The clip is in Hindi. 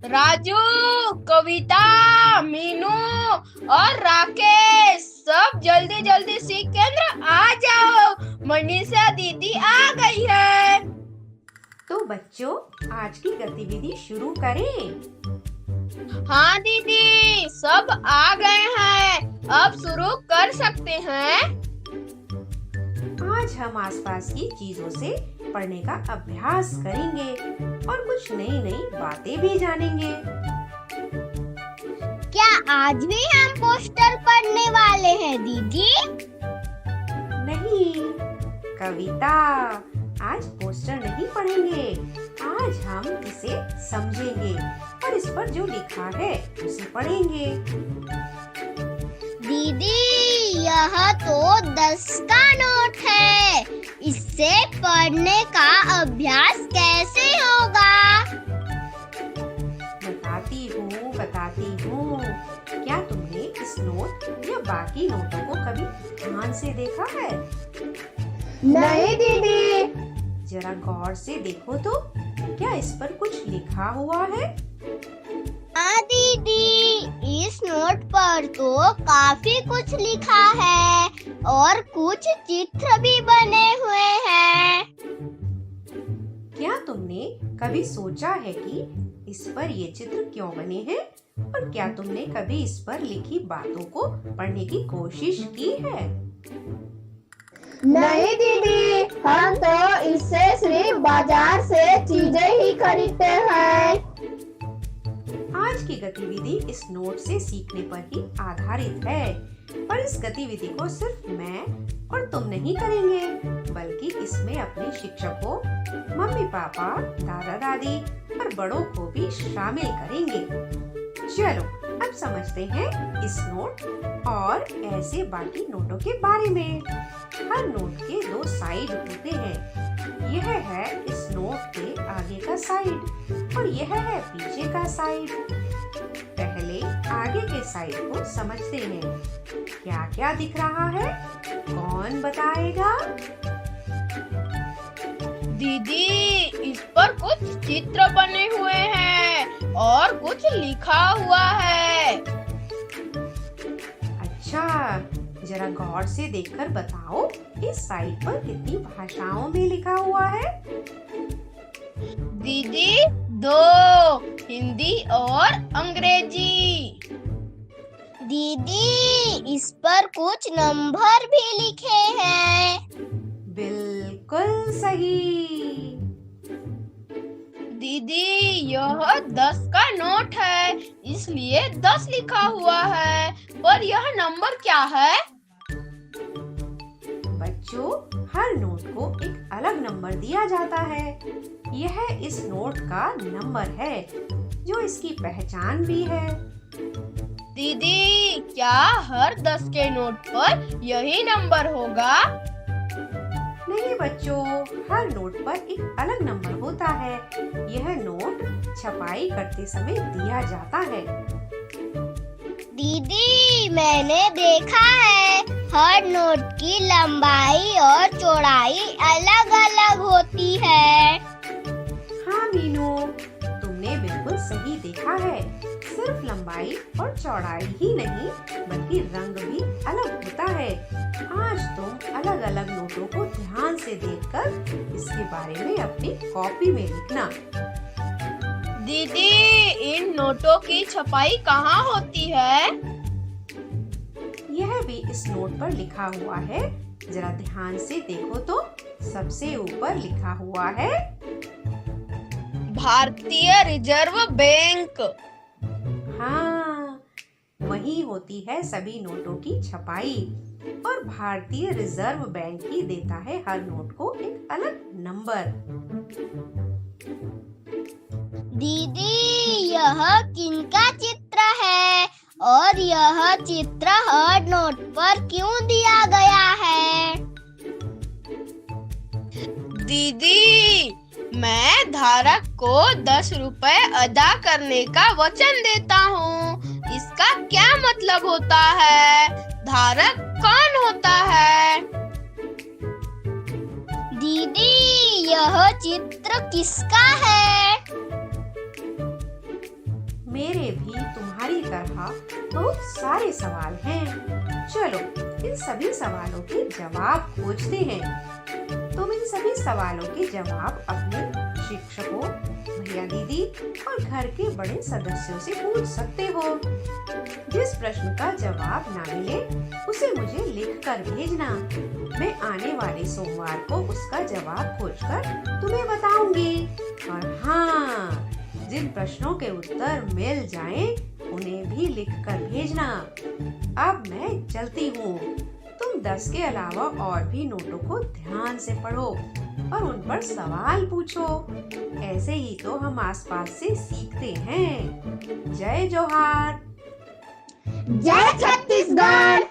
राजू, कविता, मीनू और राकेश सब जल्दी जल्दी सीख केंद्र आ जाओ। मनीषा दीदी आ गई है। तो बच्चों, आज की गतिविधि शुरू करें। हाँ दीदी, सब आ गए हैं, अब शुरू कर सकते हैं। आज हम आसपास की चीजों से पढ़ने का अभ्यास करेंगे और कुछ नई नई बातें भी जानेंगे। क्या आज भी हम पोस्टर पढ़ने वाले हैं दीदी? नहीं कविता, आज पोस्टर नहीं पढ़ेंगे। आज हम इसे समझेंगे और इस पर जो लिखा है उसे पढ़ेंगे। दीदी, यह तो 10 का नोट है। इससे पढ़ने का अभ्यास कैसे होगा? बताती हूँ। क्या तुमने इस नोट या बाकी नोटों को कभी ध्यान से देखा है? नहीं दीदी। जरा गौर से देखो तो, क्या इस पर कुछ लिखा हुआ है? हाँ दीदी, इस नोट पर तो काफी कुछ लिखा है और कुछ चित्र भी बने हुए हैं। क्या तुमने कभी सोचा है कि इस पर ये चित्र क्यों बने हैं? और क्या तुमने कभी इस पर लिखी बातों को पढ़ने की कोशिश की है? नहीं दीदी, हम तो इससे सिर्फ बाजार से चीजें ही खरीदते हैं। आज की गतिविधि इस नोट से सीखने पर ही आधारित है, पर इस गतिविधि को सिर्फ मैं और तुम नहीं करेंगे, बल्कि इसमें अपने शिक्षकों, मम्मी पापा, दादा दादी और बड़ों को भी शामिल करेंगे। चलो अब समझते हैं इस नोट और ऐसे बाकी नोटों के बारे में। हर नोट के 2 साइड होते हैं। यह है इस नोट के आगे का साइड और यह है पीछे का साइड। पहले आगे के साइड को समझते हैं। क्या क्या दिख रहा है? कौन बताएगा? दीदी, इस पर कुछ चित्र बने हुए हैं और कुछ लिखा हुआ है। अच्छा, जरा गौर से देखकर बताओ, इस साइड पर कितनी भाषाओं में लिखा हुआ है? दीदी, 2, हिंदी और अंग्रेजी। दीदी, इस पर कुछ नंबर भी लिखे हैं। बिल्कुल सही। दीदी, यह 10 का नोट है, इसलिए 10 लिखा हुआ है, पर यह नंबर क्या है? बच्चों, हर नोट को एक अलग नंबर दिया जाता है। यह इस नोट का नंबर है, जो इसकी पहचान भी है। दीदी, क्या हर 10 के नोट पर यही नंबर होगा? नहीं बच्चों, हर नोट पर एक अलग नंबर होता है। यह नोट छपाई करते समय दिया जाता है। दीदी, मैंने देखा है, हर नोट की लंबाई और चौड़ाई अलग अलग होती है। हाँ मीनू, तुमने बिल्कुल सही देखा है। सिर्फ लंबाई और चौड़ाई ही नहीं, बल्कि रंग भी अलग होता है। आज तुम अलग अलग नोटों को ध्यान से देखकर इसके बारे में अपनी कॉपी में लिखना। दीदी, इन नोटों की छपाई कहाँ होती है? यह भी इस नोट पर लिखा हुआ है। जरा ध्यान से देखो तो, सबसे ऊपर लिखा हुआ है भारतीय रिजर्व बैंक। हाँ, वही होती है सभी नोटों की छपाई और भारतीय रिजर्व बैंक ही देता है हर नोट को एक अलग नंबर। दीदी, यह किनका चित्र है और यह चित्र हर नोट पर क्यों दिया गया है? दीदी, मैं धारक को 10 रुपए अदा करने का वचन देता हूँ। इसका क्या मतलब होता है? धारक कौन होता है? दीदी, यह चित्र किसका है? तरह बहुत सारे सवाल हैं। चलो इन सभी सवालों के जवाब खोजते हैं। तुम इन सभी सवालों के जवाब अपने शिक्षकों, भैया दीदी और घर के बड़े सदस्यों से पूछ सकते हो। जिस प्रश्न का जवाब ना मिले उसे मुझे लिख कर भेजना। मैं आने वाले सोमवार को उसका जवाब खोजकर तुम्हें बताऊंगी। और हाँ, जिन प्रश्नों के उत्तर मिल जाएं, उन्हें भी लिख कर भेजना। अब मैं चलती हूँ। तुम 10 के अलावा और भी नोटों को ध्यान से पढ़ो और उन पर सवाल पूछो। ऐसे ही तो हम आसपास से सीखते हैं। जय जोहार। जय छत्तीसगढ़।